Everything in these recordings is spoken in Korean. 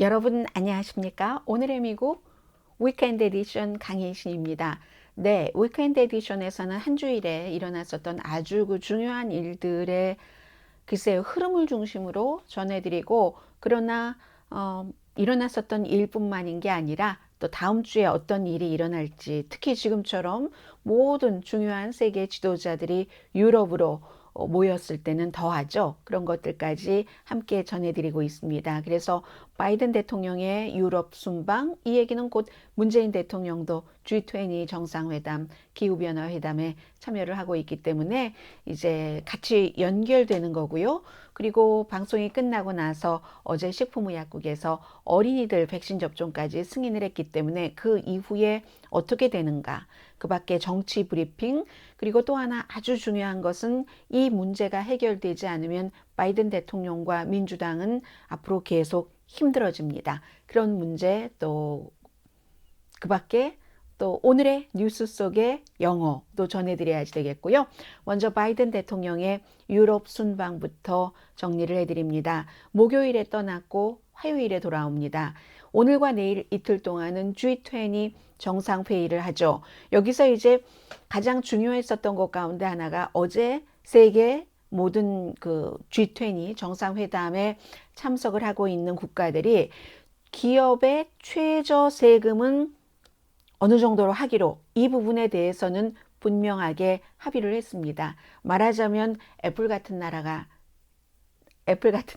여러분 안녕하십니까? 오늘의 미국 위켄드 에디션 강혜신입니다. 네, 위켄드 에디션에서는 한 주일에 일어났었던 아주 중요한 일들의 글쎄요 흐름을 중심으로 전해드리고 그러나 일어났었던 일뿐만인 게 아니라 또 다음 주에 어떤 일이 일어날지 특히 지금처럼 모든 중요한 세계 지도자들이 유럽으로 모였을 때는 더하죠. 그런 것들까지 함께 전해드리고 있습니다. 그래서 바이든 대통령의 유럽 순방, 이 얘기는 곧 문재인 대통령도 G20 정상회담, 기후변화 회담에 참여를 하고 있기 때문에 이제 같이 연결되는 거고요. 그리고 방송이 끝나고 나서 어제 식품의약국에서 어린이들 백신 접종까지 승인을 했기 때문에 그 이후에 어떻게 되는가, 그 밖에 정치 브리핑, 그리고 또 하나 아주 중요한 것은 이 문제가 해결되지 않으면 바이든 대통령과 민주당은 앞으로 계속 힘들어집니다. 그런 문제 또 그 밖에 또 오늘의 뉴스 속의 영어도 전해드려야지 되겠고요. 먼저 바이든 대통령의 유럽 순방부터 정리를 해드립니다. 목요일에 떠났고 화요일에 돌아옵니다. 오늘과 내일 이틀 동안은 G20 정상회의를 하죠. 여기서 이제 가장 중요했었던 것 가운데 하나가 어제 세계 모든 그 G20 정상회담에 참석을 하고 있는 국가들이 기업의 최저 세금은 어느 정도로 하기로 이 부분에 대해서는 분명하게 합의를 했습니다. 말하자면 애플 같은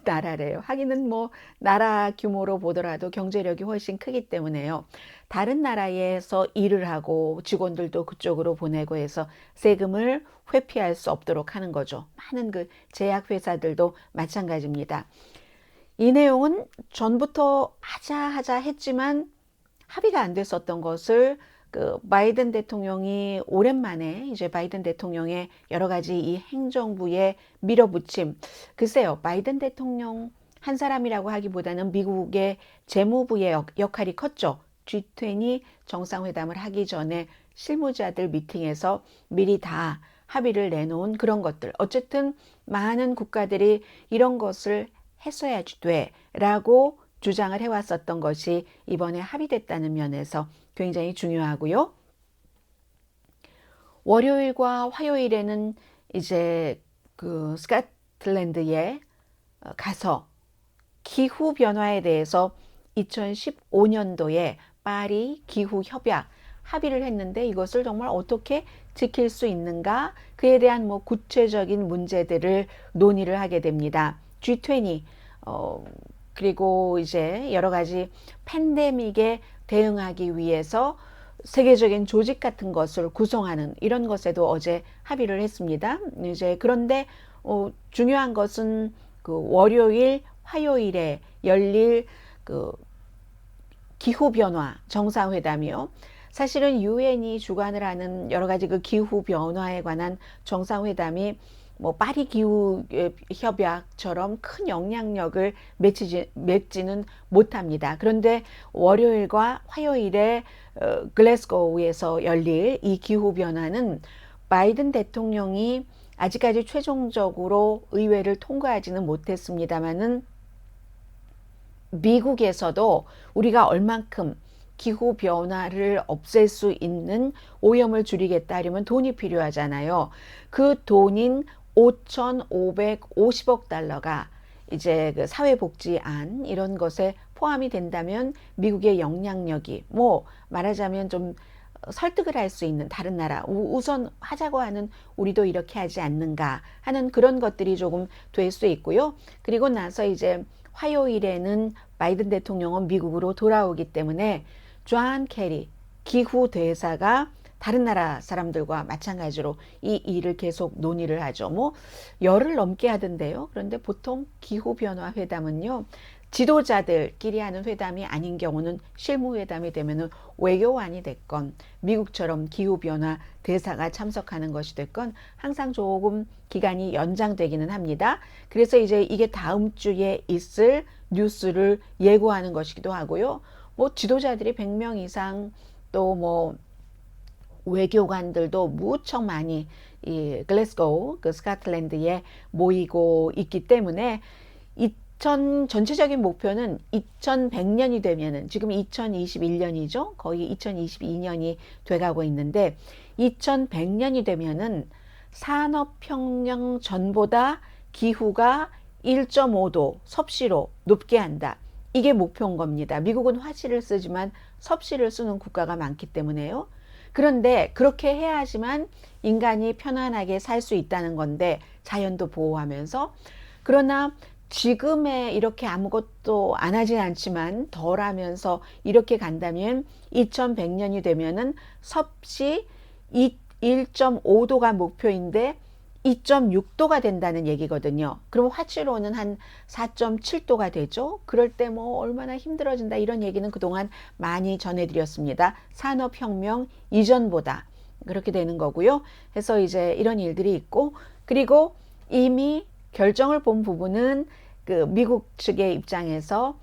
나라래요. 하기는 뭐 나라 규모로 보더라도 경제력이 훨씬 크기 때문에요. 다른 나라에서 일을 하고 직원들도 그쪽으로 보내고 해서 세금을 회피할 수 없도록 하는 거죠. 많은 그 제약 회사들도 마찬가지입니다. 이 내용은 전부터 하자 했지만 합의가 안 됐었던 것을 그 바이든 대통령이 오랜만에 이제 바이든 대통령의 여러 가지 이 행정부의 밀어붙임, 글쎄요, 바이든 대통령 한 사람이라고 하기보다는 미국의 재무부의 역할이 컸죠. G20 정상회담을 하기 전에 실무자들 미팅에서 미리 다 합의를 내놓은 그런 것들. 어쨌든 많은 국가들이 이런 것을 했어야지 돼라고 주장을 해왔었던 것이 이번에 합의됐다는 면에서 굉장히 중요하고요. 월요일과 화요일에는 이제 그 스코틀랜드에 가서 기후 변화에 대해서 2015년도에 파리 기후 협약 합의를 했는데 이것을 정말 어떻게 지킬 수 있는가, 그에 대한 뭐 구체적인 문제들을 논의를 하게 됩니다. G20 그리고 이제 여러 가지 팬데믹에 대응하기 위해서 세계적인 조직 같은 것을 구성하는 이런 것에도 어제 합의를 했습니다. 이제 그런데 중요한 것은 그 월요일, 화요일에 열릴 그 기후 변화 정상회담이요. 사실은 유엔이 주관을 하는 여러 가지 그 기후 변화에 관한 정상회담이 뭐 파리 기후 협약처럼 큰 영향력을 맺지는 못합니다. 그런데 월요일과 화요일에 글래스고우에서 열릴 이 기후 변화는 바이든 대통령이 아직까지 최종적으로 의회를 통과하지는 못했습니다마는 미국에서도 우리가 얼만큼 기후 변화를 없앨 수 있는 오염을 줄이겠다 하려면 돈이 필요하잖아요. 그 돈인 5,550억 달러가 이제 그 사회복지안 이런 것에 포함이 된다면 미국의 영향력이 뭐 말하자면 좀 설득을 할 수 있는 다른 나라 우선 하자고 하는 우리도 이렇게 하지 않는가 하는 그런 것들이 조금 될 수 있고요. 그리고 나서 이제 화요일에는 바이든 대통령은 미국으로 돌아오기 때문에 존 케리 기후 대사가 다른 나라 사람들과 마찬가지로 이 일을 계속 논의를 하죠. 뭐 열흘 넘게 하던데요. 그런데 보통 기후변화 회담은요, 지도자들끼리 하는 회담이 아닌 경우는 실무회담이 되면은 외교관이 됐건 미국처럼 기후변화 대사가 참석하는 것이 됐건 항상 조금 기간이 연장되기는 합니다. 그래서 이제 이게 다음 주에 있을 뉴스를 예고하는 것이기도 하고요. 뭐 지도자들이 100명 이상 또 뭐 외교관들도 무척 많이 이 글래스고우 그 스코틀랜드에 모이고 있기 때문에 전체적인 목표는 2100년이 되면은, 지금 2021년이죠. 거의 2022년이 돼가고 있는데, 2100년이 되면은 산업혁명 전보다 기후가 1.5도 섭씨로 높게 한다. 이게 목표인 겁니다. 미국은 화씨를 쓰지만 섭씨를 쓰는 국가가 많기 때문에요. 그런데 그렇게 해야지만 인간이 편안하게 살 수 있다는 건데, 자연도 보호하면서. 그러나 지금에 이렇게 아무것도 안 하진 않지만 덜 하면서 이렇게 간다면 2100년이 되면은 섭씨 1.5도가 목표인데 2.6도가 된다는 얘기거든요. 그럼 화치로는 한 4.7도가 되죠. 그럴 때 뭐 얼마나 힘들어진다 이런 얘기는 그동안 많이 전해드렸습니다. 산업혁명 이전보다 그렇게 되는 거고요. 그래서 이제 이런 일들이 있고, 그리고 이미 결정을 본 부분은 그 미국 측의 입장에서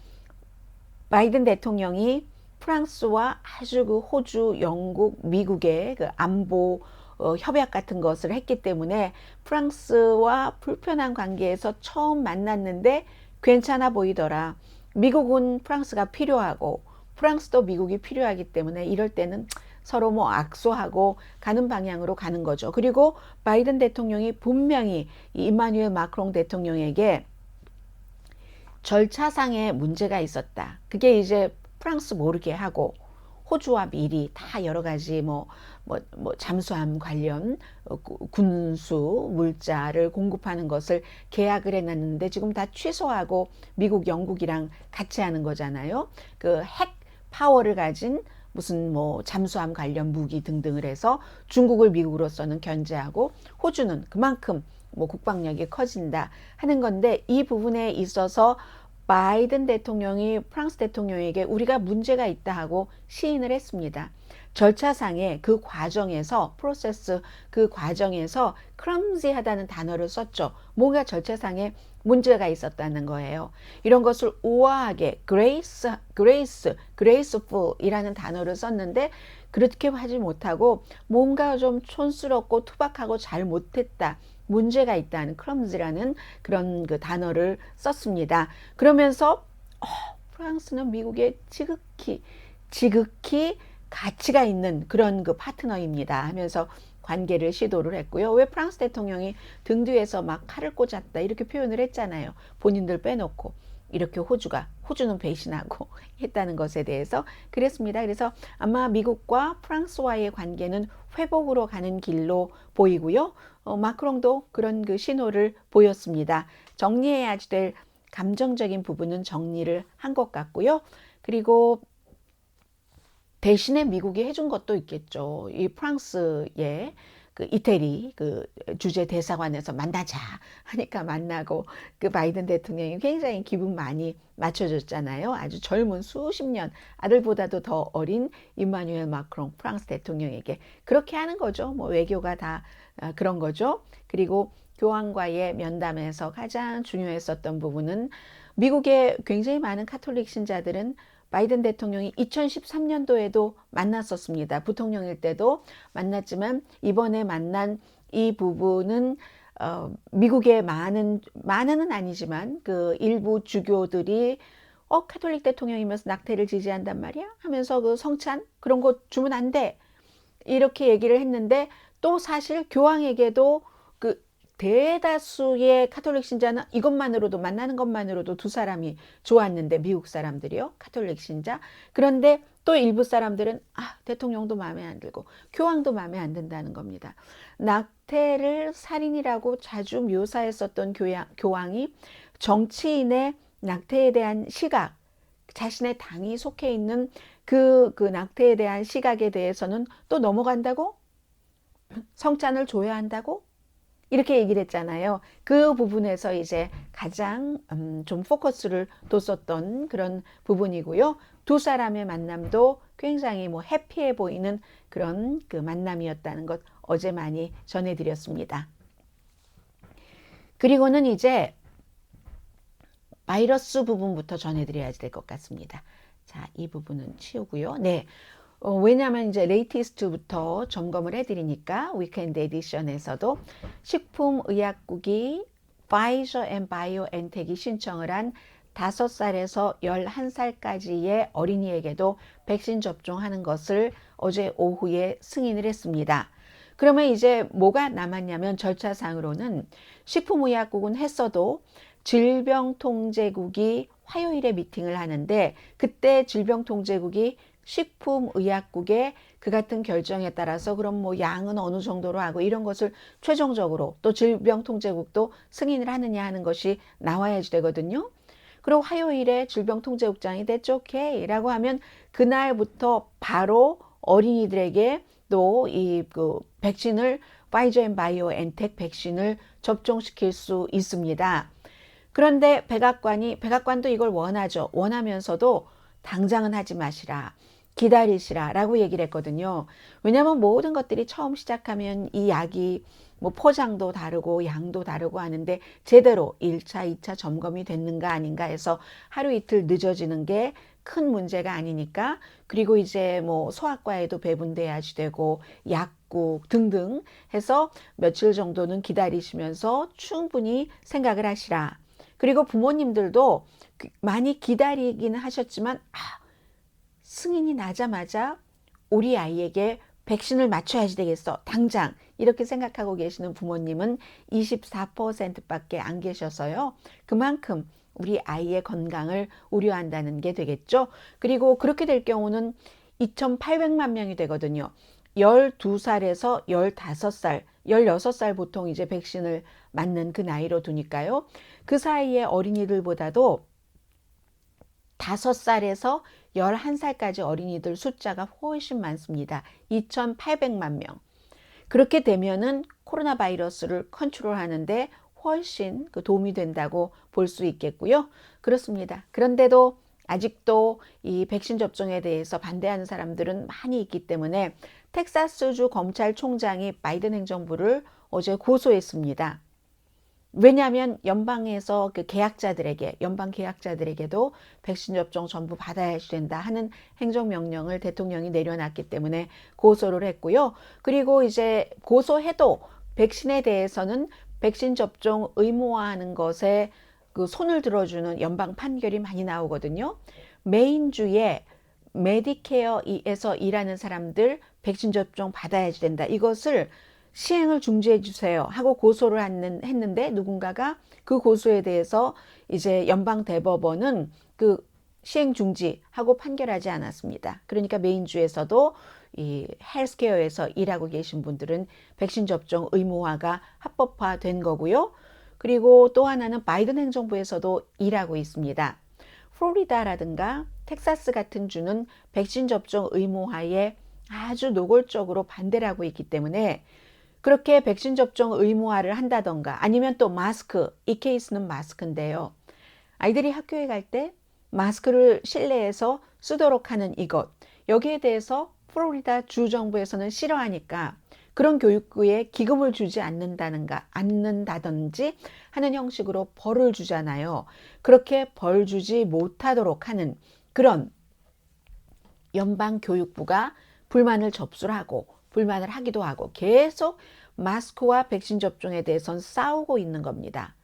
바이든 대통령이 프랑스와 아주 그 호주, 영국, 미국의 그 안보 협약 같은 것을 했기 때문에 프랑스와 불편한 관계에서 처음 만났는데 괜찮아 보이더라. 미국은 프랑스가 필요하고 프랑스도 미국이 필요하기 때문에 이럴 때는 서로 뭐 악수하고 가는 방향으로 가는 거죠. 그리고 바이든 대통령이 분명히 이마누엘 마크롱 대통령에게 절차상의 문제가 있었다. 그게 이제 프랑스 모르게 하고 호주와 미리 다 여러 가지 잠수함 관련 군수 물자를 공급하는 것을 계약을 해놨는데 지금 다 취소하고 미국, 영국이랑 같이 하는 거잖아요. 그 핵 파워를 가진 무슨 잠수함 관련 무기 등등을 해서 중국을 미국으로서는 견제하고 호주는 그만큼 국방력이 커진다 하는 건데, 이 부분에 있어서 바이든 대통령이 프랑스 대통령에게 우리가 문제가 있다 하고 시인을 했습니다. 절차상의 그 과정에서, 프로세스 그 과정에서 clumsy하다는 단어를 썼죠. 뭔가 절차상에 문제가 있었다는 거예요. 이런 것을 우아하게 graceful 이라는 단어를 썼는데 그렇게 하지 못하고 뭔가 좀 촌스럽고 투박하고 잘 못했다, 문제가 있다는 clumsy라는 그런 그 단어를 썼습니다. 그러면서 프랑스는 미국의 지극히 가치가 있는 그런 그 파트너입니다 하면서 관계를 시도를 했고요. 왜 프랑스 대통령이 등 뒤에서 막 칼을 꽂았다 이렇게 표현을 했잖아요. 본인들 빼놓고 이렇게 호주는 배신하고 했다는 것에 대해서 그랬습니다. 그래서 아마 미국과 프랑스와의 관계는 회복으로 가는 길로 보이고요. 마크롱도 그런 그 신호를 보였습니다. 정리해야 될 감정적인 부분은 정리를 한 것 같고요. 그리고 대신에 미국이 해준 것도 있겠죠. 이 프랑스의 그 이태리 그 주재 대사관에서 만나자 하니까 만나고, 그 바이든 대통령이 굉장히 기분 많이 맞춰줬잖아요. 아주 젊은 수십 년 아들보다도 더 어린 이마누엘 마크롱 프랑스 대통령에게 그렇게 하는 거죠. 외교가 다 그런 거죠. 그리고 교황과의 면담에서 가장 중요했었던 부분은 미국의 굉장히 많은 카톨릭 신자들은 바이든 대통령이 2013년도에도 만났었습니다. 부통령일 때도 만났지만 이번에 만난 이 부분은 미국의 많은은 아니지만 그 일부 주교들이 카톨릭 대통령이면서 낙태를 지지한단 말이야 하면서 그 성찬 그런 거 주면 안 돼 이렇게 얘기를 했는데, 또 사실 교황에게도 그 대다수의 카톨릭 신자는 이것만으로도, 만나는 것만으로도 두 사람이 좋았는데, 미국 사람들이요, 카톨릭 신자. 그런데 또 일부 사람들은 대통령도 마음에 안 들고 교황도 마음에 안 든다는 겁니다. 낙태를 살인이라고 자주 묘사했었던 교황이 정치인의 낙태에 대한 시각, 자신의 당이 속해 있는 그 낙태에 대한 시각에 대해서는 또 넘어간다고? 성찬을 줘야 한다고? 이렇게 얘기를 했잖아요. 그 부분에서 이제 가장 좀 포커스를 뒀었던 그런 부분이고요. 두 사람의 만남도 굉장히 해피해 보이는 그런 그 만남이었다는 것 어제 많이 전해드렸습니다. 그리고는 이제 바이러스 부분부터 전해드려야 될 것 같습니다. 자, 이 부분은 치우고요. 네. 왜냐하면 이제 레이티스트부터 점검을 해드리니까 위켄드 에디션에서도 식품의약국이 파이저 앤 바이오엔텍이 신청을 한 5살에서 11살까지의 어린이에게도 백신 접종하는 것을 어제 오후에 승인을 했습니다. 그러면 이제 뭐가 남았냐면 절차상으로는 식품의약국은 했어도 질병통제국이 화요일에 미팅을 하는데 그때 질병통제국이 식품의약국의 그 같은 결정에 따라서 그럼 뭐 양은 어느 정도로 하고 이런 것을 최종적으로 또 질병통제국도 승인을 하느냐 하는 것이 나와야지 되거든요. 그리고 화요일에 질병통제국장이 That's okay 라고 하면 그날부터 바로 어린이들에게 또 이 백신을 파이저 앤 바이오엔텍 백신을 접종시킬 수 있습니다. 그런데 백악관도 이걸 원하죠. 원하면서도 당장은 하지 마시라. 기다리시라 라고 얘기를 했거든요. 왜냐하면 모든 것들이 처음 시작하면 이 약이 뭐 포장도 다르고 양도 다르고 하는데 제대로 1차, 2차 점검이 됐는가 아닌가 해서 하루 이틀 늦어지는 게 큰 문제가 아니니까 그리고 이제 뭐 소아과에도 배분돼야지 되고 약국 등등 해서 며칠 정도는 기다리시면서 충분히 생각을 하시라. 그리고 부모님들도 많이 기다리기는 하셨지만 승인이 나자마자 우리 아이에게 백신을 맞춰야지 되겠어. 당장 이렇게 생각하고 계시는 부모님은 24%밖에 안 계셔서요. 그만큼 우리 아이의 건강을 우려한다는 게 되겠죠. 그리고 그렇게 될 경우는 2,800만 명이 되거든요. 12살에서 15살, 16살 보통 이제 백신을 맞는 그 나이로 두니까요. 그 사이에 어린이들보다도 5살에서 11살까지 어린이들 숫자가 훨씬 많습니다. 2,800만 명. 그렇게 되면은 코로나 바이러스를 컨트롤하는데 훨씬 도움이 된다고 볼 수 있겠고요. 그렇습니다. 그런데도 아직도 이 백신 접종에 대해서 반대하는 사람들은 많이 있기 때문에 텍사스주 검찰총장이 바이든 행정부를 어제 고소했습니다. 왜냐하면 연방에서 그 계약자들에게 연방 계약자들에게도 백신 접종 전부 받아야 된다 하는 행정명령을 대통령이 내려놨기 때문에 고소를 했고요. 그리고 이제 고소해도 백신에 대해서는 백신 접종 의무화하는 것에 그 손을 들어주는 연방 판결이 많이 나오거든요. 메인주에 메디케어에서 일하는 사람들 백신 접종 받아야지 된다. 이것을 시행을 중지해 주세요 하고 고소를 했는데 누군가가 그 고소에 대해서 이제 연방 대법원은 그 시행 중지하고 판결하지 않았습니다. 그러니까 메인주에서도 이 헬스케어에서 일하고 계신 분들은 백신 접종 의무화가 합법화된 거고요. 그리고 또 하나는 바이든 행정부에서도 일하고 있습니다. 플로리다라든가 텍사스 같은 주는 백신 접종 의무화에 아주 노골적으로 반대를 하고 있기 때문에 그렇게 백신 접종 의무화를 한다던가 아니면 또 마스크, 이 케이스는 마스크인데요. 아이들이 학교에 갈 때 마스크를 실내에서 쓰도록 하는 이것, 여기에 대해서 플로리다 주정부에서는 싫어하니까 그런 교육부에 기금을 주지 않는다든지 하는 형식으로 벌을 주잖아요. 그렇게 벌 주지 못하도록 하는 그런 연방교육부가 불만을 접수를 하고 불만을 하기도 하고 계속 마스크와 백신 접종에 대해서는 싸우고 있는 겁니다.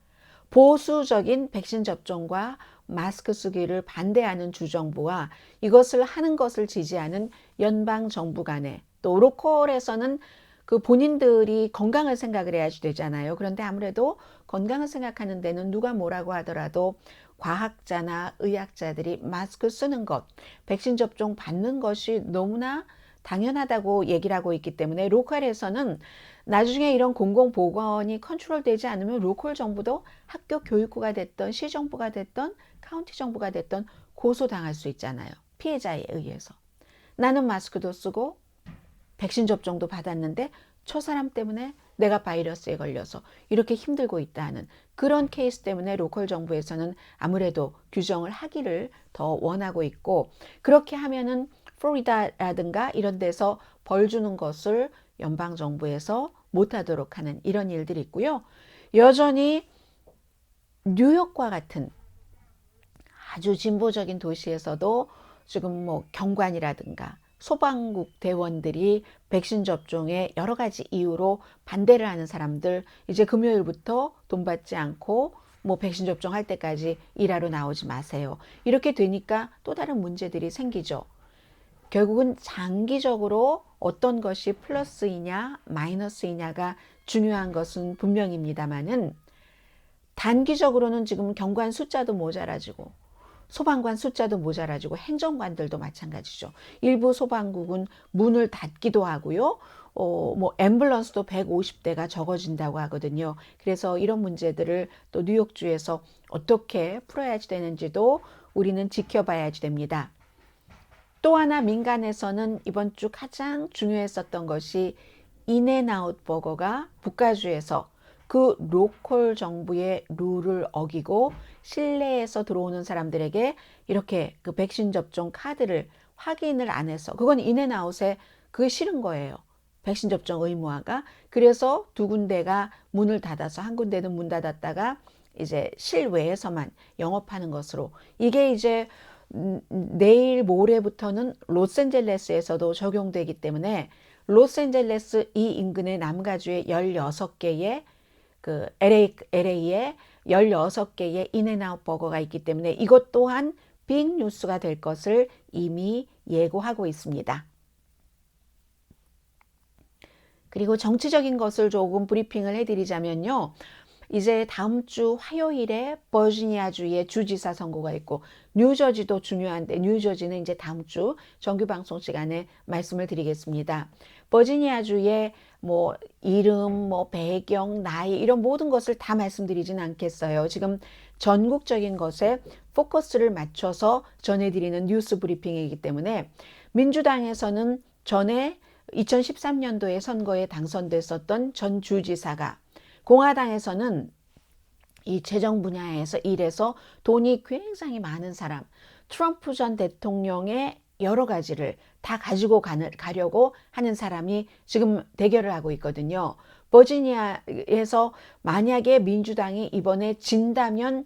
보수적인 백신 접종과 마스크 쓰기를 반대하는 주정부와 이것을 하는 것을 지지하는 연방 정부 간에 또 로컬에서는 그 본인들이 건강을 생각을 해야지 되잖아요. 그런데 아무래도 건강을 생각하는 데는 누가 뭐라고 하더라도 과학자나 의학자들이 마스크 쓰는 것, 백신 접종 받는 것이 너무나 당연하다고 얘기를 하고 있기 때문에 로컬에서는 나중에 이런 공공보건이 컨트롤되지 않으면 로컬 정부도 학교 교육부가 됐던 시정부가 됐던 카운티 정부가 됐던 고소당할 수 있잖아요. 피해자에 의해서. 나는 마스크도 쓰고 백신 접종도 받았는데 저 사람 때문에 내가 바이러스에 걸려서 이렇게 힘들고 있다는 그런 케이스 때문에 로컬 정부에서는 아무래도 규정을 하기를 더 원하고 있고 그렇게 하면은 플로리다라든가 이런 데서 벌 주는 것을 연방 정부에서 못하도록 하는 이런 일들이 있고요. 여전히 뉴욕과 같은 아주 진보적인 도시에서도 지금 뭐 경관이라든가 소방국 대원들이 백신 접종에 여러 가지 이유로 반대를 하는 사람들, 이제 금요일부터 돈 받지 않고 뭐 백신 접종할 때까지 일하러 나오지 마세요. 이렇게 되니까 또 다른 문제들이 생기죠. 결국은 장기적으로 어떤 것이 플러스이냐 마이너스이냐가 중요한 것은 분명입니다만은, 단기적으로는 지금 경관 숫자도 모자라지고 소방관 숫자도 모자라지고 행정관들도 마찬가지죠. 일부 소방국은 문을 닫기도 하고요. 뭐 앰뷸런스도 150대가 적어진다고 하거든요. 그래서 이런 문제들을 또 뉴욕주에서 어떻게 풀어야지 되는지도 우리는 지켜봐야지 됩니다. 또 하나 민간에서는 이번 주 가장 중요했었던 것이 인앤아웃 버거가 북가주에서 그 로컬 정부의 룰을 어기고 실내에서 들어오는 사람들에게 이렇게 그 백신 접종 카드를 확인을 안 해서, 그건 인앤아웃에 그게 싫은 거예요. 백신 접종 의무화가. 그래서 두 군데가 문을 닫아서 한 군데는 문 닫았다가 이제 실외에서만 영업하는 것으로, 이게 이제 내일 모레부터는 로스앤젤레스에서도 적용되기 때문에 로스앤젤레스 이 인근의 남가주의 16개의 그 LA에 16개의 인앤아웃 버거가 있기 때문에 이것 또한 빅 뉴스가 될 것을 이미 예고하고 있습니다. 그리고 정치적인 것을 조금 브리핑을 해드리자면요. 이제 다음 주 화요일에 버지니아주의 주지사 선거가 있고, 뉴저지도 중요한데 뉴저지는 이제 다음 주 정규 방송 시간에 말씀을 드리겠습니다. 버지니아주의 뭐 이름, 뭐 배경, 나이 이런 모든 것을 다 말씀드리진 않겠어요. 지금 전국적인 것에 포커스를 맞춰서 전해드리는 뉴스 브리핑이기 때문에, 민주당에서는 전에 2013년도에 선거에 당선됐었던 전 주지사가, 공화당에서는 이 재정 분야에서 일해서 돈이 굉장히 많은 사람, 트럼프 전 대통령의 여러 가지를 다 가지고 가려고 하는 사람이 지금 대결을 하고 있거든요. 버지니아에서 만약에 민주당이 이번에 진다면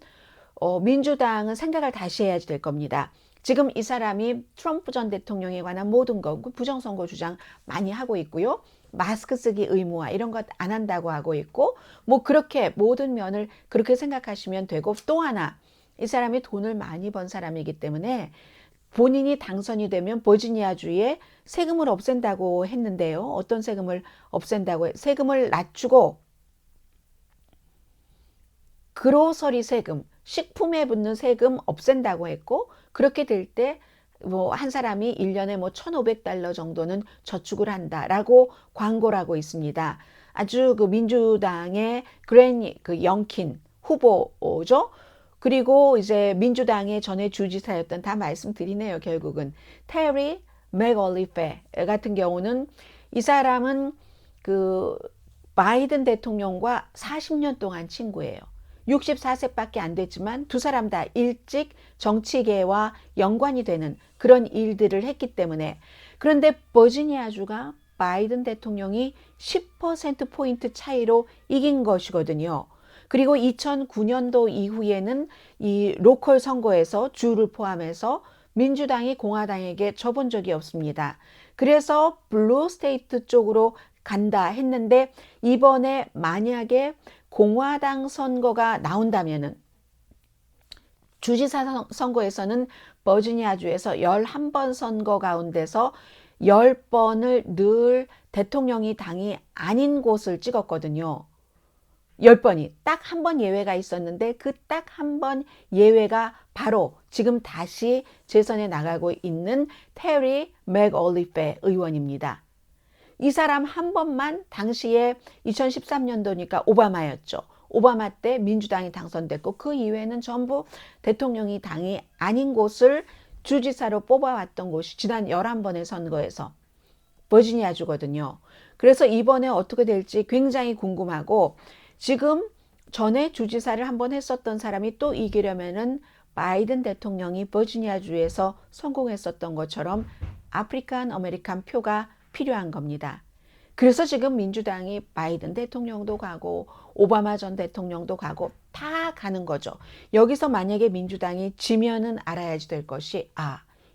민주당은 생각을 다시 해야 될 겁니다. 지금 이 사람이 트럼프 전 대통령에 관한 모든 것, 부정선거 주장 많이 하고 있고요. 마스크 쓰기 의무화 이런 것 안 한다고 하고 있고, 뭐 그렇게 모든 면을 그렇게 생각하시면 되고, 또 하나 이 사람이 돈을 많이 번 사람이기 때문에 본인이 당선이 되면 버지니아주에 세금을 없앤다고 했는데요. 어떤 세금을 없앤다고, 세금을 낮추고 그로서리 세금, 식품에 붙는 세금 없앤다고 했고, 그렇게 될 때 뭐 한 사람이 1년에 뭐 $1,500 정도는 저축을 한다라고 광고를 하고 있습니다. 아주 그 민주당의 그 영킨 후보죠. 그리고 이제 민주당의 전에 주지사였던, 다 말씀드리네요. 결국은 테리 맥올리페 같은 경우는, 이 사람은 그 바이든 대통령과 40년 동안 친구예요. 64세밖에 안 됐지만 두 사람 다 일찍 정치계와 연관이 되는 그런 일들을 했기 때문에. 그런데 버지니아주가 바이든 대통령이 10%포인트 차이로 이긴 것이거든요. 그리고 2009년도 이후에는 이 로컬 선거에서 주를 포함해서 민주당이 공화당에게 져본 적이 없습니다. 그래서 블루 스테이트 쪽으로 간다 했는데, 이번에 만약에 공화당 선거가 나온다면은, 주지사 선거에서는 버지니아주에서 11번 선거 가운데서 10번을 늘 대통령이 당이 아닌 곳을 찍었거든요. 10번이 딱 한 번 예외가 있었는데, 그 딱 한 번 예외가 바로 지금 다시 재선에 나가고 있는 테리 맥올리페 의원입니다. 이 사람 한 번만, 당시에 2013년도니까 오바마였죠. 오바마 때 민주당이 당선됐고, 그 이외에는 전부 대통령이 당이 아닌 곳을 주지사로 뽑아왔던 곳이 지난 11번의 선거에서 버지니아주거든요. 그래서 이번에 어떻게 될지 굉장히 궁금하고, 지금 전에 주지사를 한번 했었던 사람이 또 이기려면은 바이든 대통령이 버지니아주에서 성공했었던 것처럼 아프리칸 아메리칸 표가 필요한 겁니다. 그래서 지금 민주당이 바이든 대통령도 가고 오바마 전 대통령도 가고 다 가는 거죠. 여기서 만약에 민주당이 지면은 알아야지 될 것이,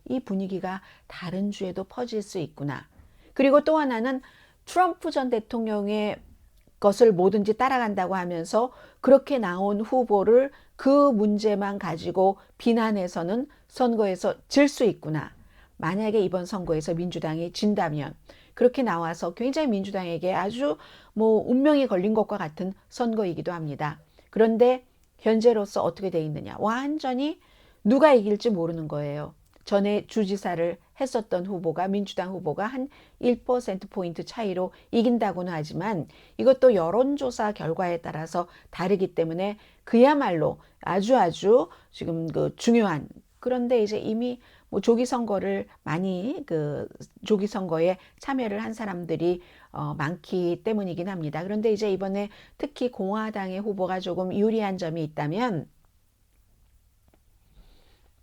이 분위기가 다른 주에도 퍼질 수 있구나. 그리고 또 하나는 트럼프 전 대통령의 것을 뭐든지 따라간다고 하면서 그렇게 나온 후보를 그 문제만 가지고 비난해서는 선거에서 질 수 있구나. 만약에 이번 선거에서 민주당이 진다면 그렇게 나와서 굉장히 민주당에게 아주 운명이 걸린 것과 같은 선거이기도 합니다. 그런데 현재로서 어떻게 돼 있느냐? 완전히 누가 이길지 모르는 거예요. 전에 주지사를 했었던 후보가 민주당 후보가 한 1%포인트 차이로 이긴다고는 하지만 이것도 여론조사 결과에 따라서 다르기 때문에 그야말로 아주 지금 중요한, 그런데 이제 이미 조기 선거를 많이 조기 선거에 참여를 한 사람들이 많기 때문이긴 합니다. 그런데 이제 이번에 특히 공화당의 후보가 조금 유리한 점이 있다면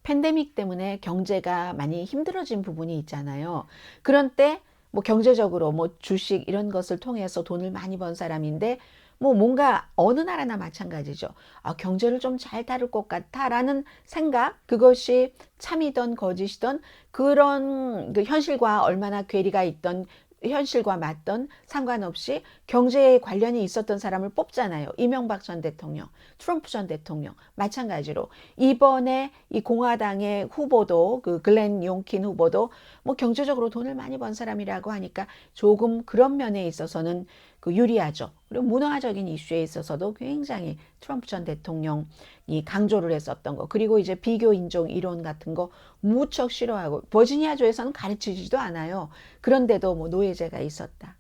팬데믹 때문에 경제가 많이 힘들어진 부분이 있잖아요. 그런 때 경제적으로 주식 이런 것을 통해서 돈을 많이 번 사람인데 뭔가 어느 나라나 마찬가지죠. 경제를 좀 잘 다룰 것 같아라는 생각, 그것이 참이던 거짓이던 그런 현실과 얼마나 괴리가 있던, 현실과 맞던 상관없이 경제에 관련이 있었던 사람을 뽑잖아요. 이명박 전 대통령, 트럼프 전 대통령 마찬가지로 이번에 이 공화당의 후보도 글렌 용킨 후보도 경제적으로 돈을 많이 번 사람이라고 하니까 조금 그런 면에 있어서는 유리하죠. 그리고 문화적인 이슈에 있어서도 굉장히 트럼프 전 대통령이 강조를 했었던 거, 그리고 이제 비교 인종 이론 같은 거 무척 싫어하고 버지니아주에서는 가르치지도 않아요. 그런데도 노예제가 있었다.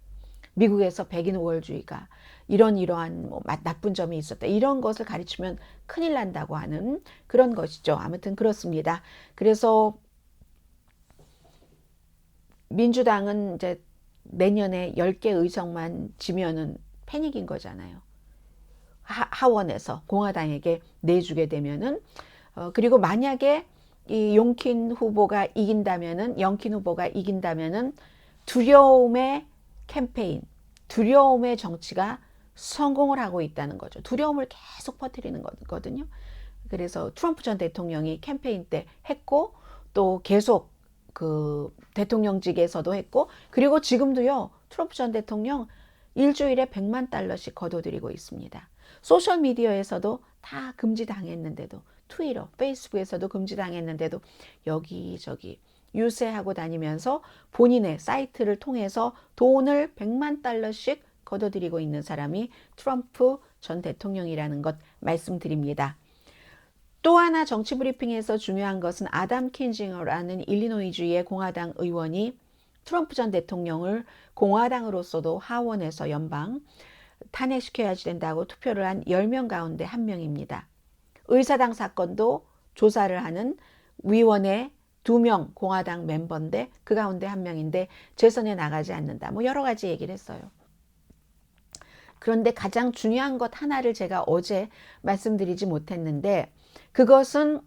미국에서 백인 우월주의가 이러한 나쁜 점이 있었다. 이런 것을 가르치면 큰일 난다고 하는 그런 것이죠. 아무튼 그렇습니다. 그래서 민주당은 이제 내년에 10개 의석만 지면은 패닉인 거잖아요. 하원에서 공화당에게 내주게 되면은 그리고 만약에 이 영킨 후보가 이긴다면은 두려움의 캠페인, 두려움의 정치가 성공을 하고 있다는 거죠. 두려움을 계속 퍼뜨리는 거거든요. 그래서 트럼프 전 대통령이 캠페인 때 했고 또 계속 대통령직에서도 했고, 그리고 지금도요, 트럼프 전 대통령 일주일에 100만 달러씩 거둬들이고 있습니다. 소셜미디어에서도 다 금지당했는데도, 트위터, 페이스북에서도 금지당했는데도 여기저기 유세하고 다니면서 본인의 사이트를 통해서 돈을 100만 달러씩 거둬들이고 있는 사람이 트럼프 전 대통령이라는 것 말씀드립니다. 또 하나 정치 브리핑에서 중요한 것은 아담 킨징어라는 일리노이주의 공화당 의원이 트럼프 전 대통령을 공화당으로서도 하원에서 연방 탄핵시켜야지 된다고 투표를 한 10명 가운데 한 명입니다. 의사당 사건도 조사를 하는 위원회 2명 공화당 멤버인데 그 가운데 한 명인데 재선에 나가지 않는다. 여러 가지 얘기를 했어요. 그런데 가장 중요한 것 하나를 제가 어제 말씀드리지 못했는데, 그것은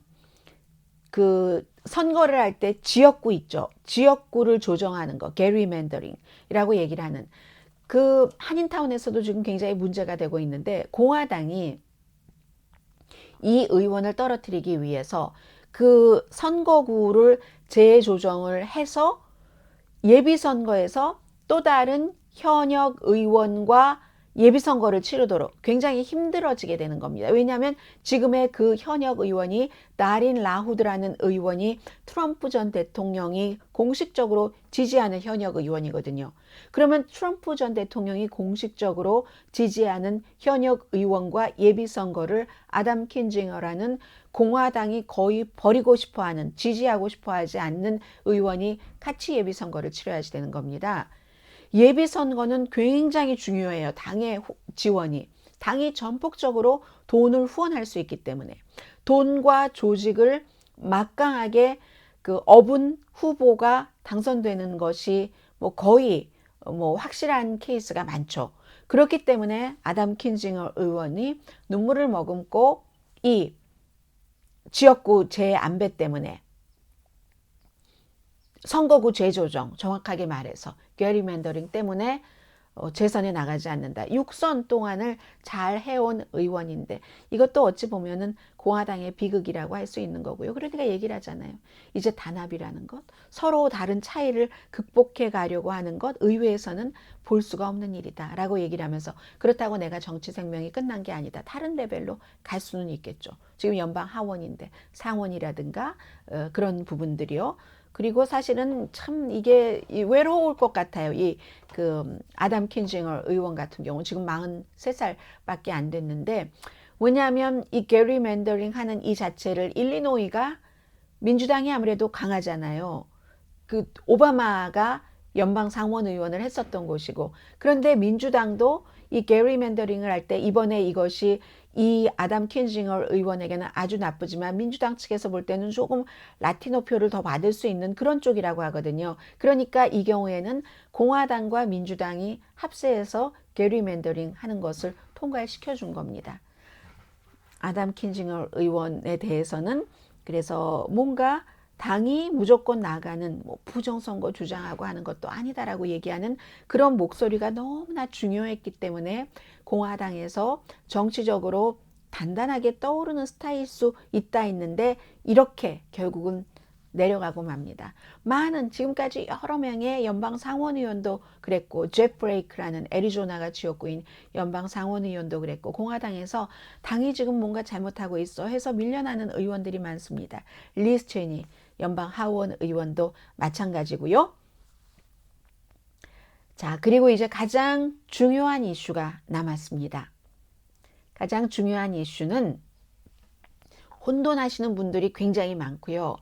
선거를 할 때 지역구 있죠. 지역구를 조정하는 거, 게리맨더링이라고 얘기를 하는 한인타운에서도 지금 굉장히 문제가 되고 있는데, 공화당이 이 의원을 떨어뜨리기 위해서 선거구를 재조정을 해서 예비선거에서 또 다른 현역 의원과 예비선거를 치르도록 굉장히 힘들어지게 되는 겁니다. 왜냐하면 지금의 현역 의원이 나린 라후드라는 의원이 트럼프 전 대통령이 공식적으로 지지하는 현역 의원이거든요. 그러면 트럼프 전 대통령이 공식적으로 지지하는 현역 의원과 예비선거를 아담 킨징어라는 공화당이 거의 버리고 싶어하는, 지지하고 싶어하지 않는 의원이 같이 예비선거를 치러야지 되는 겁니다. 예비선거는 굉장히 중요해요. 당의 지원이. 당이 전폭적으로 돈을 후원할 수 있기 때문에 돈과 조직을 막강하게 업은 후보가 당선되는 것이 거의 확실한 케이스가 많죠. 그렇기 때문에 아담 킨징어 의원이 눈물을 머금고 이 지역구 재안배 때문에, 선거구 재조정, 정확하게 말해서 게리맨더링 때문에 재선에 나가지 않는다. 6선 동안을 잘 해온 의원인데 이것도 어찌 보면은 공화당의 비극이라고 할 수 있는 거고요. 그러니까 얘기를 하잖아요. 이제 단합이라는 것, 서로 다른 차이를 극복해 가려고 하는 것, 의회에서는 볼 수가 없는 일이다 라고 얘기를 하면서, 그렇다고 내가 정치 생명이 끝난 게 아니다. 다른 레벨로 갈 수는 있겠죠. 지금 연방 하원인데 상원이라든가 그런 부분들이요. 그리고 사실은 참 이게 외로울 것 같아요. 이 그 아담 킨징어 의원 같은 경우 지금 43살밖에 안 됐는데, 왜냐하면 이 게리맨더링 하는 이 자체를, 일리노이가 민주당이 아무래도 강하잖아요. 그 오바마가 연방 상원 의원을 했었던 곳이고, 그런데 민주당도 이 게리맨더링을 할 때 이번에 이것이 이 아담 킨징어 의원에게는 아주 나쁘지만 민주당 측에서 볼 때는 조금 라티노 표를 더 받을 수 있는 그런 쪽이라고 하거든요. 그러니까 이 경우에는 공화당과 민주당이 합세해서 게리맨더링 하는 것을 통과시켜 준 겁니다. 아담 킨징어 의원에 대해서는 그래서 뭔가 당이 무조건 나가는 뭐 부정선거 주장하고 하는 것도 아니다라고 얘기하는 그런 목소리가 너무나 중요했기 때문에 공화당에서 정치적으로 단단하게 떠오르는 스타일 수 있다 했는데, 이렇게 결국은 내려가고 맙니다. 많은 지금까지 여러 명의 연방 상원의원도 그랬고, 제프 브레이크라는 애리조나가 지역구인 연방 상원의원도 그랬고, 공화당에서 당이 지금 뭔가 잘못하고 있어 해서 밀려나는 의원들이 많습니다. 리스 체니 연방 하원 의원도 마찬가지고요. 자, 그리고 이제 가장 중요한 이슈가 남았습니다. 가장 중요한 이슈는 혼돈하시는 분들이 굉장히 많고요.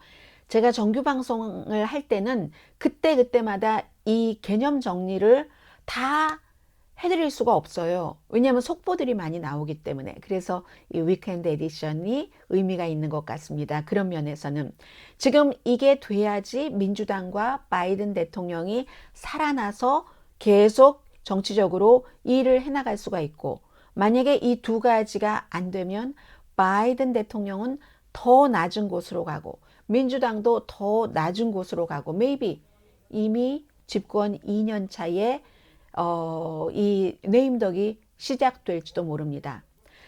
제가 정규 방송을 할 때는 그때마다 이 개념 정리를 다 해드릴 수가 없어요. 왜냐하면 속보들이 많이 나오기 때문에. 그래서 이 위켄드 에디션이 의미가 있는 것 같습니다. 그런 면에서는 지금 이게 돼야지 민주당과 바이든 대통령이 살아나서 계속 정치적으로 일을 해나갈 수가 있고, 만약에 이 두 가지가 안 되면 바이든 대통령은 더 낮은 곳으로 가고 민주당도 더 낮은 곳으로 가고, maybe 이미 집권 2년 차에 이 네임덕이 시작될지도 모릅니다.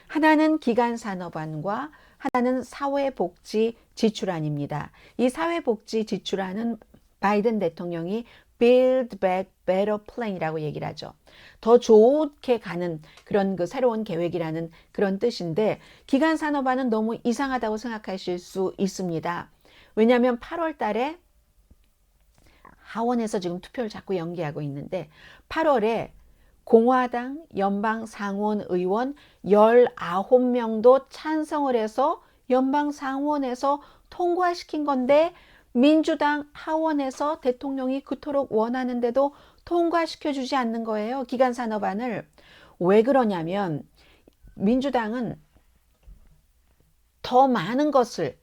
하나는 기간산업안과 하나는 사회복지 지출안입니다. 이 사회복지 지출안은 바이든 대통령이 Build Back Better Plan이라고 얘기를 하죠. 더 좋게 가는 그런 그 새로운 계획이라는 그런 뜻인데, 기간산업안은 너무 이상하다고 생각하실 수 있습니다. 왜냐하면 8월 달에 하원에서 지금 투표를 자꾸 연기하고 있는데, 8월에 공화당 연방 상원 의원 19명도 찬성을 해서 연방 상원에서 통과시킨 건데, 민주당 하원에서 대통령이 그토록 원하는데도 통과시켜 주지 않는 거예요. 기간산업안을. 왜 그러냐면 민주당은 더 많은 것을,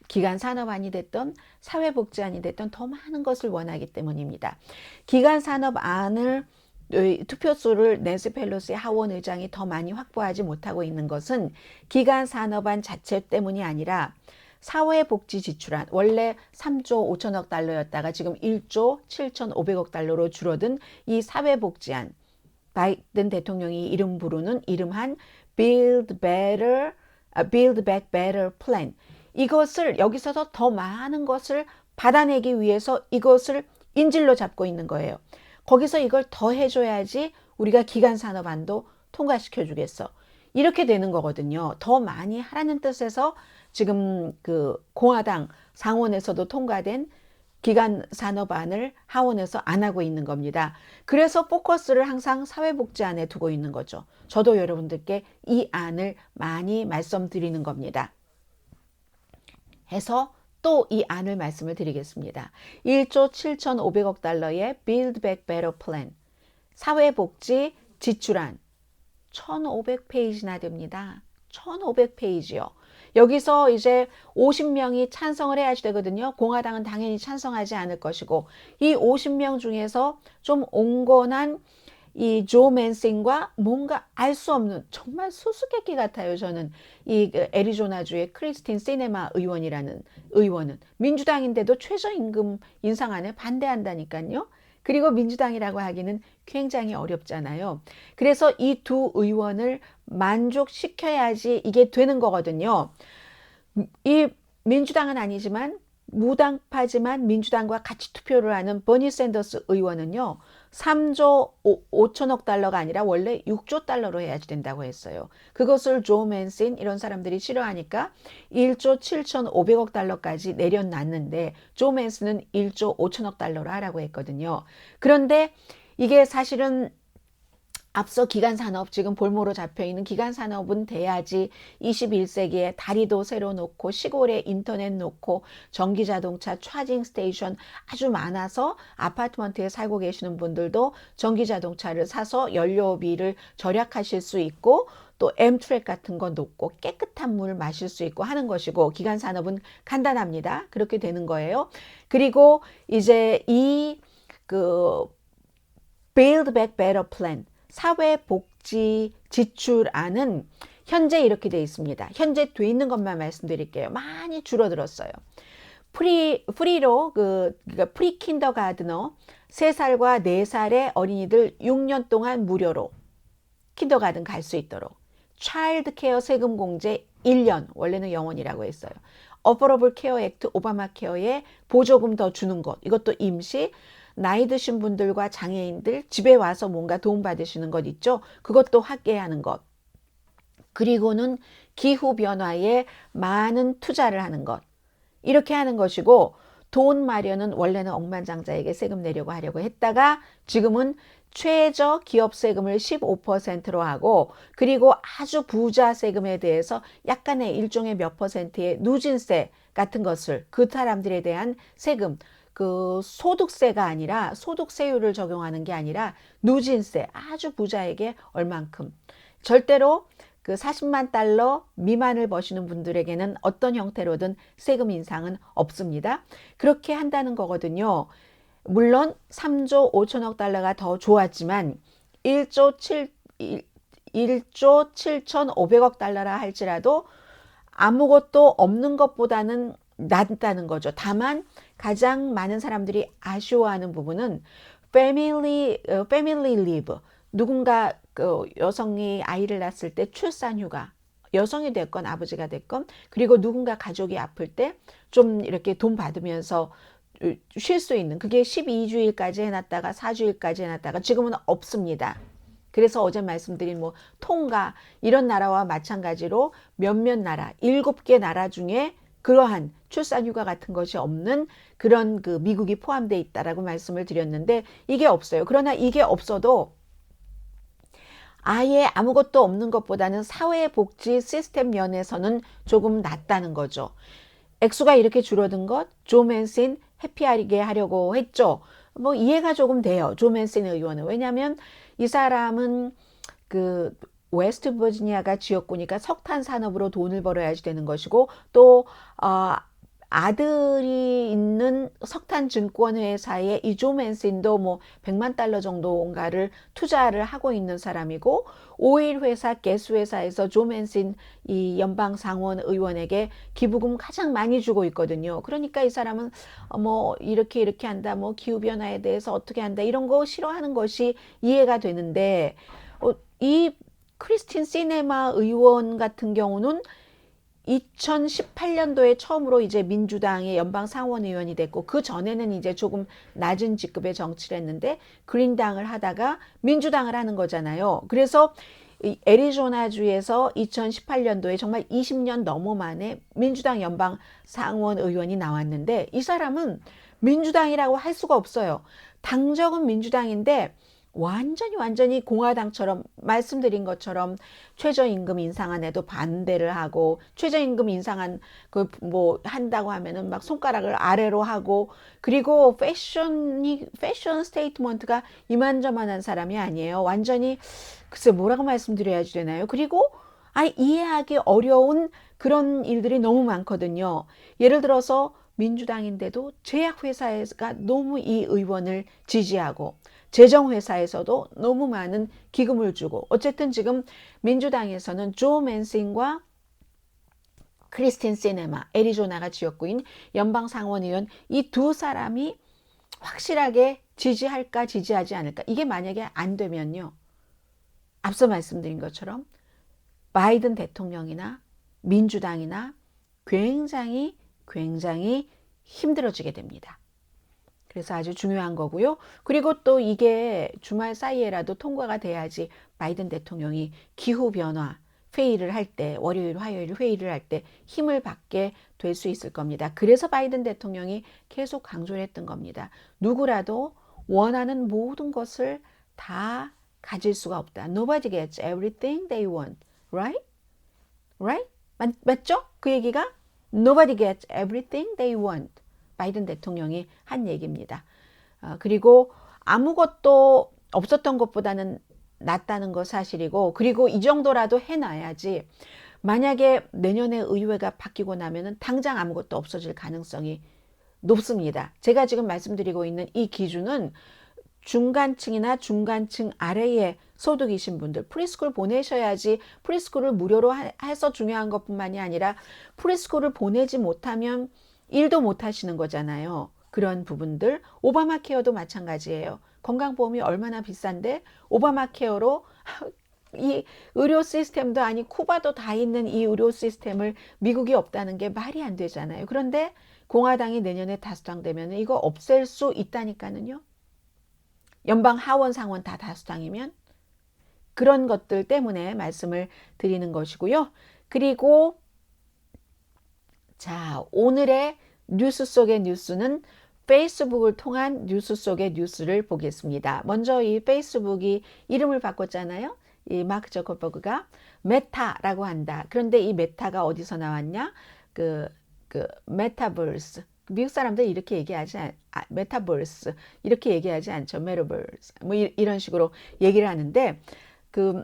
기간산업안이 됐던 사회복지안이 됐던 더 많은 것을 원하기 때문입니다. 기간산업안을 투표수를 낸시 펠로시 하원 의장이 더 많이 확보하지 못하고 있는 것은 기간산업안 자체 때문이 아니라 사회복지 지출안, 원래 3조 5천억 달러였다가 지금 1조 7,500억 달러로 줄어든 이 사회복지안, 바이든 대통령이 이름 부르는 이름한 Build Back Better Plan, 이것을 여기서도 더 많은 것을 받아내기 위해서 이것을 인질로 잡고 있는 거예요. 거기서 이걸 더 해줘야지 우리가 기간산업안도 통과시켜 주겠어. 이렇게 되는 거거든요. 더 많이 하라는 뜻에서 지금 그 공화당 상원에서도 통과된 기간산업안을 하원에서 안 하고 있는 겁니다. 그래서 포커스를 항상 사회복지안에 두고 있는 거죠. 저도 여러분들께 이 안을 많이 말씀드리는 겁니다. 해서 또 이 안을 말씀을 드리겠습니다. 1조 7,500억 달러의 Build Back Better Plan, 사회복지 지출안 1,500페이지나 됩니다. 1,500페이지요. 여기서 이제 50명이 찬성을 해야지 되거든요. 공화당은 당연히 찬성하지 않을 것이고, 이 50명 중에서 좀 온건한 이 조 맨싱과 뭔가 알 수 없는 정말 수수께끼 같아요. 저는 이 애리조나주의 크리스틴 시네마 의원이라는 의원은 민주당인데도 최저임금 인상안에 반대한다니까요. 그리고 민주당이라고 하기는 굉장히 어렵잖아요. 그래서 이 두 의원을 만족시켜야지 이게 되는 거거든요. 이 민주당은 아니지만 무당파지만 민주당과 같이 투표를 하는 버니 샌더스 의원은요. 3조 5천억 달러가 아니라 원래 6조 달러로 해야지 된다고 했어요. 그것을 조 맨신 이런 사람들이 싫어하니까 1조 7,500억 달러까지 내려놨는데 조 맨슨은 1조 5천억 달러로 하라고 했거든요. 그런데 이게 사실은 앞서 기간산업 지금 볼모로 잡혀있는 기간산업은 돼야지 21세기에 다리도 새로 놓고 시골에 인터넷 놓고 전기자동차 차징 스테이션 아주 많아서 아파트먼트에 살고 계시는 분들도 전기자동차를 사서 연료비를 절약하실 수 있고 또 엠트랙 같은 거 놓고 깨끗한 물 마실 수 있고 하는 것이고 기간산업은 간단합니다. 그렇게 되는 거예요. 그리고 이제 그 Build Back Better Plan 사회복지 지출안은 현재 이렇게 돼 있습니다. 현재 돼 있는 것만 말씀드릴게요. 많이 줄어들었어요. 프리로 그러니까 프리 킨더가드너 3살과 4살의 어린이들 6년 동안 무료로 킨더가든 갈 수 있도록 차일드 케어 세금 공제 1년 원래는 영원이라고 했어요. 어퍼러블 케어 액트 오바마 케어에 보조금 더 주는 것 이것도 임시 나이 드신 분들과 장애인들 집에 와서 뭔가 도움받으시는 것 있죠. 그것도 함께하는 것. 그리고는 기후변화에 많은 투자를 하는 것. 이렇게 하는 것이고 돈 마련은 원래는 억만장자에게 세금 내려고 하려고 했다가 지금은 최저 기업 세금을 15%로 하고 그리고 아주 부자 세금에 대해서 약간의 일종의 몇 퍼센트의 누진세 같은 것을 그 사람들에 대한 세금 그 소득세가 아니라 소득세율을 적용하는 게 아니라 누진세 아주 부자에게 얼만큼 절대로 그 40만 달러 미만을 버시는 분들에게는 어떤 형태로든 세금 인상은 없습니다. 그렇게 한다는 거거든요. 물론 3조 5천억 달러가 더 좋았지만 1조 7,500억 달러라 할지라도 아무것도 없는 것보다는 낫다는 거죠. 다만 가장 많은 사람들이 아쉬워하는 부분은 패밀리 리브 누군가 그 여성이 아이를 낳았을 때 출산휴가 여성이 됐건 아버지가 됐건 그리고 누군가 가족이 아플 때 좀 이렇게 돈 받으면서 쉴 수 있는 그게 12주일까지 해놨다가 4주일까지 해놨다가 지금은 없습니다. 그래서 어제 말씀드린 뭐 통가 이런 나라와 마찬가지로 몇몇 나라 7개 나라 중에 그러한 출산휴가 같은 것이 없는 그런 그 미국이 포함되어 있다라고 말씀을 드렸는데 이게 없어요. 그러나 이게 없어도 아예 아무것도 없는 것보다는 사회복지 시스템 면에서는 조금 낫다는 거죠. 액수가 이렇게 줄어든 것, 조 맨신 해피하게 하려고 했죠. 뭐 이해가 조금 돼요. 조 맨신 의원은. 왜냐하면 이 사람은 그 웨스트 버지니아가 지역구니까 석탄 산업으로 돈을 벌어야지 되는 것이고 또 아들이 있는 석탄 증권 회사에 이 조 맨신도 뭐 100만 달러 정도인가를 투자를 하고 있는 사람이고 오일 회사, 가스 회사에서 조 맨신 이 연방 상원 의원에게 기부금 가장 많이 주고 있거든요. 그러니까 이 사람은 뭐 이렇게 한다, 뭐 기후 변화에 대해서 어떻게 한다 이런 거 싫어하는 것이 이해가 되는데 이 크리스틴 시네마 의원 같은 경우는 2018년도에 처음으로 이제 민주당의 연방 상원 의원이 됐고 그 전에는 이제 조금 낮은 직급의 정치를 했는데 그린당을 하다가 민주당을 하는 거잖아요. 그래서 애리조나주에서 2018년도에 정말 20년 넘어 만에 민주당 연방 상원 의원이 나왔는데 이 사람은 민주당이라고 할 수가 없어요. 당적은 민주당인데 완전히 공화당처럼 말씀드린 것처럼 최저임금 인상안에도 반대를 하고 최저임금 인상안 그 뭐 한다고 하면은 막 손가락을 아래로 하고 그리고 패션 스테이트먼트가 이만저만한 사람이 아니에요. 완전히 글쎄 뭐라고 말씀드려야지 되나요? 그리고 이해하기 어려운 그런 일들이 너무 많거든요. 예를 들어서 민주당인데도 제약회사가 너무 이 의원을 지지하고 재정회사에서도 너무 많은 기금을 주고 어쨌든 지금 민주당에서는 조 맨신과 크리스틴 시네마 애리조나가 지역구인 연방 상원 의원 이 두 사람이 확실하게 지지할까 지지하지 않을까. 이게 만약에 안 되면요. 앞서 말씀드린 것처럼 바이든 대통령이나 민주당이나 굉장히 힘들어지게 됩니다. 그래서 아주 중요한 거고요. 그리고 또 이게 주말 사이에라도 통과가 돼야지 바이든 대통령이 기후변화 회의를 할 때, 월요일, 화요일 회의를 할 때 힘을 받게 될 수 있을 겁니다. 그래서 바이든 대통령이 계속 강조를 했던 겁니다. 누구라도 원하는 모든 것을 다 가질 수가 없다. Nobody gets everything they want. Right? Right? 맞죠? 그 얘기가 Nobody gets everything they want. 바이든 대통령이 한 얘기입니다. 그리고 아무것도 없었던 것보다는 낫다는 거 사실이고, 그리고 이 정도라도 해놔야지 만약에 내년에 의회가 바뀌고 나면은 당장 아무것도 없어질 가능성이 높습니다. 제가 지금 말씀드리고 있는 이 기준은 중간층이나 중간층 아래의 소득이신 분들, 프리스쿨 보내셔야지. 프리스쿨을 무료로 해서 중요한 것뿐만이 아니라 프리스쿨을 보내지 못하면 일도 못 하시는 거잖아요. 그런 부분들, 오바마 케어도 마찬가지예요. 건강보험이 얼마나 비싼데 오바마 케어로 이 의료 시스템도 아니 쿠바도 다 있는 이 의료 시스템을 미국이 없다는 게 말이 안 되잖아요. 그런데 공화당이 내년에 다수당되면 이거 없앨 수 있다니까는요. 연방 하원 상원 다 다수당이면. 그런 것들 때문에 말씀을 드리는 것이고요. 그리고 자, 오늘의 뉴스 속의 뉴스는 페이스북을 통한 뉴스 속의 뉴스를 보겠습니다. 먼저 이 페이스북이 이름을 바꿨잖아요. 이 마크 저커버그가 메타라고 한다. 그런데 이 메타가 어디서 나왔냐? 그 메타버스. 미국 사람들 이렇게 얘기하지 메타버스 이렇게 얘기하지 않죠. 메타버스 뭐 이런 식으로 얘기를 하는데 그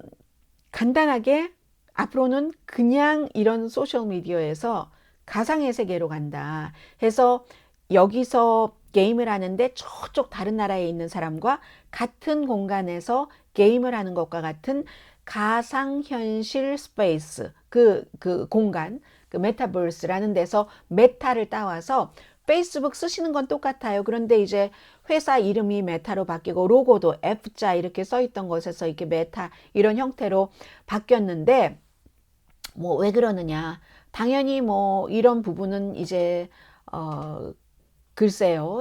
간단하게 앞으로는 그냥 이런 소셜 미디어에서 가상의 세계로 간다 해서 여기서 게임을 하는데 저쪽 다른 나라에 있는 사람과 같은 공간에서 게임을 하는 것과 같은 가상현실 스페이스 그 공간 그 메타버스라는 데서 메타를 따와서 페이스북 쓰시는 건 똑같아요. 그런데 이제 회사 이름이 메타로 바뀌고 로고도 F자 이렇게 써 있던 것에서 이렇게 메타 이런 형태로 바뀌었는데 뭐 왜 그러느냐. 당연히 뭐 이런 부분은 이제 글쎄요.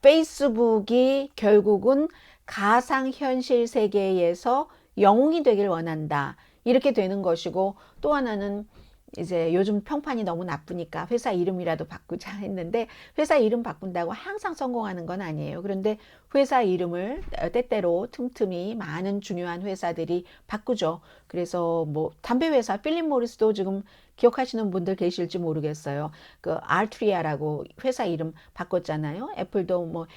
페이스북이 결국은 가상현실 세계에서 영웅이 되길 원한다. 이렇게 되는 것이고 또 하나는 이제 요즘 평판이 너무 나쁘니까 회사 이름이라도 바꾸자 했는데 회사 이름 바꾼다고 항상 성공하는 건 아니에요. 그런데 회사 이름을 때때로 틈틈이 많은 중요한 회사들이 바꾸죠. 그래서 뭐 담배 회사 필립 모리스도 지금 기억하시는 분들 계실지 모르겠어요. 그 알트리아라고 회사 이름 바꿨잖아요. 애플도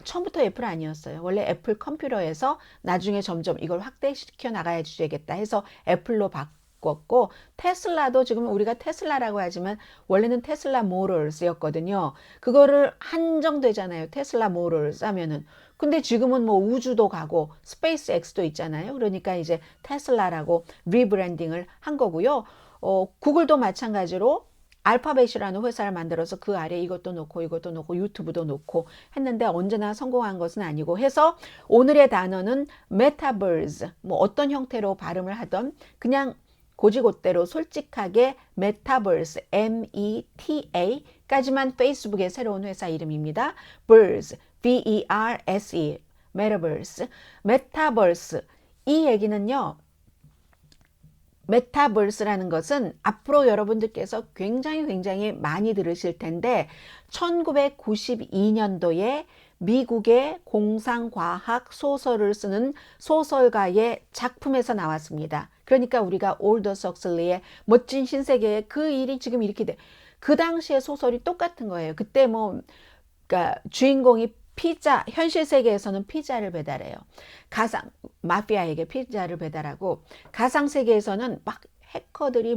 처음부터 애플 아니었어요. 원래 애플 컴퓨터에서 나중에 점점 이걸 확대시켜 나가야 주겠다 해서 애플로 바꿨고 테슬라도 지금 우리가 테슬라라고 하지만 원래는 테슬라 모터스였거든요. 그거를 한정되잖아요. 테슬라 모터스 하면은. 근데 지금은 뭐 우주도 가고 스페이스 X도 있잖아요. 그러니까 이제 테슬라라고 리브랜딩을 한 거고요. 구글도 마찬가지로 알파벳이라는 회사를 만들어서 그 아래 이것도 놓고 유튜브도 놓고 했는데 언제나 성공한 것은 아니고 해서 오늘의 단어는 메타버스. 뭐 어떤 형태로 발음을 하던 그냥 고지곳대로 솔직하게 메타버스 META 까지만 페이스북의 새로운 회사 이름입니다. Birds BERSE 메타버스. 메타버스 이 얘기는요. 메타버스라는 것은 앞으로 여러분들께서 굉장히 많이 들으실 텐데 1992년도에 미국의 공상과학 소설을 쓰는 소설가의 작품에서 나왔습니다. 그러니까 우리가 올더스 헉슬리의 멋진 신세계의 그 일이 지금 이렇게 돼. 그 당시의 소설이 똑같은 거예요. 그때 뭐 그러니까 주인공이 피자, 현실 세계에서는 피자를 배달해요. 마피아에게 피자를 배달하고 가상 세계에서는 막 해커들이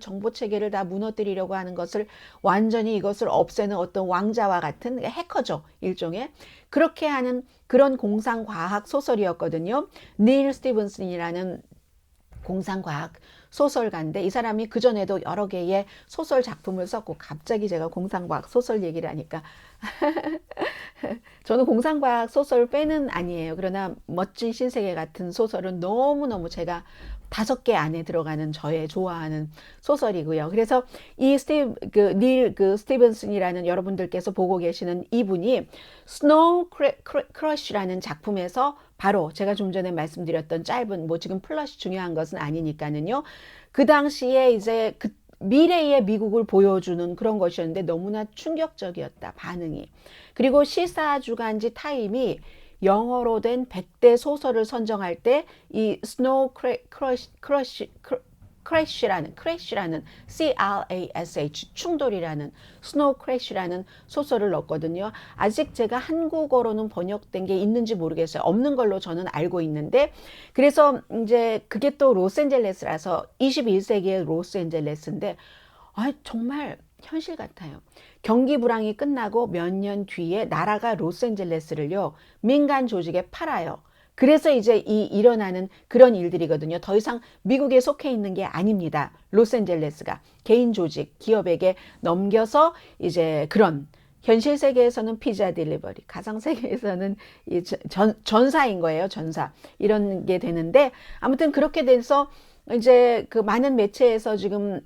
정보 체계를 다 무너뜨리려고 하는 것을 완전히 이것을 없애는 어떤 왕자와 같은 해커죠. 일종의. 그렇게 하는 그런 공상과학 소설이었거든요. 닐 스티븐슨이라는 공상과학 소설가인데 이 사람이 그전에도 여러 개의 소설 작품을 썼고 갑자기 제가 공상과학 소설 얘기를 하니까 저는 공상과학 소설 팬은 아니에요. 그러나 멋진 신세계 같은 소설은 너무너무 제가 5개 안에 들어가는 저의 좋아하는 소설이고요. 그래서 이 닐 스티븐슨이라는 여러분들께서 보고 계시는 이분이 스노우 크러쉬라는 작품에서 바로 제가 좀 전에 말씀드렸던 짧은 뭐 지금 플롯이 중요한 것은 아니니까는요. 그 당시에 이제 그 미래의 미국을 보여주는 그런 것이었는데 너무나 충격적이었다, 반응이. 그리고 시사 주간지 타임이 영어로 된 100대 소설을 선정할 때 이 스노우 크래쉬라는 CRASH 충돌이라는 스노우 크래쉬라는 소설을 넣었거든요. 아직 제가 한국어로는 번역된 게 있는지 모르겠어요. 없는 걸로 저는 알고 있는데 그래서 이제 그게 또 로스앤젤레스라서 21세기의 로스앤젤레스인데 정말 현실 같아요. 경기 불황이 끝나고 몇 년 뒤에 나라가 로스앤젤레스를요 민간 조직에 팔아요. 그래서 이제 일어나는 그런 일들이거든요. 더 이상 미국에 속해 있는 게 아닙니다. 로스앤젤레스가 개인 조직, 기업에게 넘겨서 이제 그런 현실 세계에서는 피자 딜리버리, 가상 세계에서는 전사인 거예요. 전사. 이런 게 되는데 아무튼 그렇게 돼서 이제 그 많은 매체에서 지금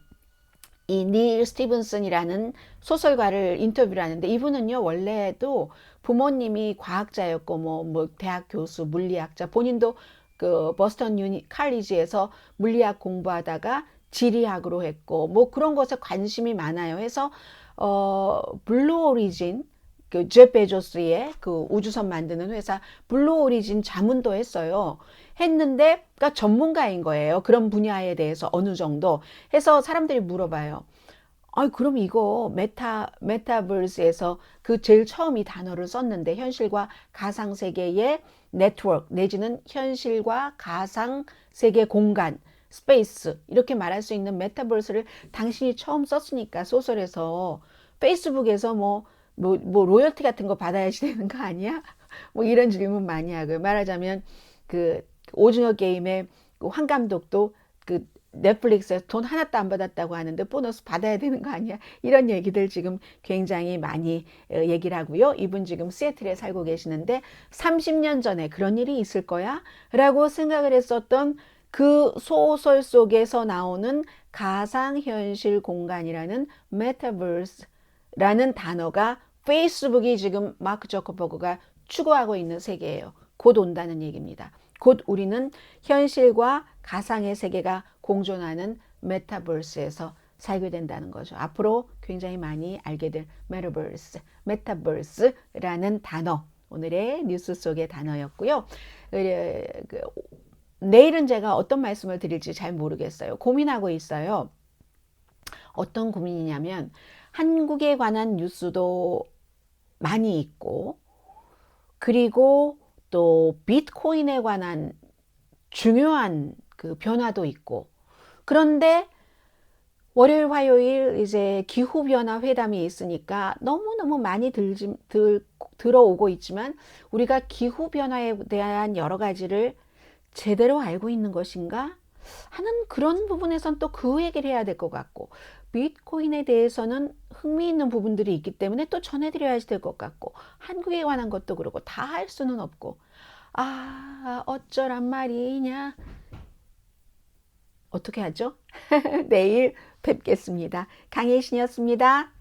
이 닐 스티븐슨이라는 소설가를 인터뷰를 하는데 이분은요 원래도 부모님이 과학자였고 뭐 대학 교수 물리학자 본인도 그 버스턴 칼리지에서 물리학 공부하다가 지리학으로 했고 뭐 그런 것에 관심이 많아요. 해서 블루 오리진 그 제프 베조스의 그 우주선 만드는 회사 블루 오리진 자문도 했어요. 했는데 그러니까 전문가인 거예요. 그런 분야에 대해서 어느 정도 해서 사람들이 물어봐요. 그럼 이거 메타버스에서 그 제일 처음 이 단어를 썼는데 현실과 가상 세계의 네트워크 내지는 현실과 가상 세계 공간 스페이스 이렇게 말할 수 있는 메타버스를 당신이 처음 썼으니까 소설에서 페이스북에서 뭐 로열티 같은 거 받아야지 되는 거 아니야? 뭐 이런 질문 많이 하고요. 말하자면 그 오징어 게임의 그황 감독도 그 넷플릭스에서 돈 하나도 안 받았다고 하는데 보너스 받아야 되는 거 아니야? 이런 얘기들 지금 굉장히 많이 얘기를 하고요. 이분 지금 시애틀에 살고 계시는데 30년 전에 그런 일이 있을 거야? 라고 생각을 했었던 그 소설 속에서 나오는 가상현실 공간이라는 메타버스라는 단어가 페이스북이 지금 마크 저커버그가 추구하고 있는 세계예요. 곧 온다는 얘기입니다. 곧 우리는 현실과 가상의 세계가 공존하는 메타버스에서 살게 된다는 거죠. 앞으로 굉장히 많이 알게 될 메타버스라는 단어, 오늘의 뉴스 속의 단어였고요. 내일은 제가 어떤 말씀을 드릴지 잘 모르겠어요. 고민하고 있어요. 어떤 고민이냐면 한국에 관한 뉴스도 많이 있고 그리고 또 비트코인에 관한 중요한 그 변화도 있고 그런데 월요일 화요일 이제 기후변화 회담이 있으니까 너무너무 많이 들어오고 있지만 우리가 기후변화에 대한 여러 가지를 제대로 알고 있는 것인가 하는 그런 부분에선 또 그 얘기를 해야 될 것 같고 비트코인에 대해서는 흥미있는 부분들이 있기 때문에 또 전해드려야 될 것 같고 한국에 관한 것도 그렇고 다 할 수는 없고 어쩌란 말이냐 어떻게 하죠? 내일 뵙겠습니다. 강혜신이었습니다.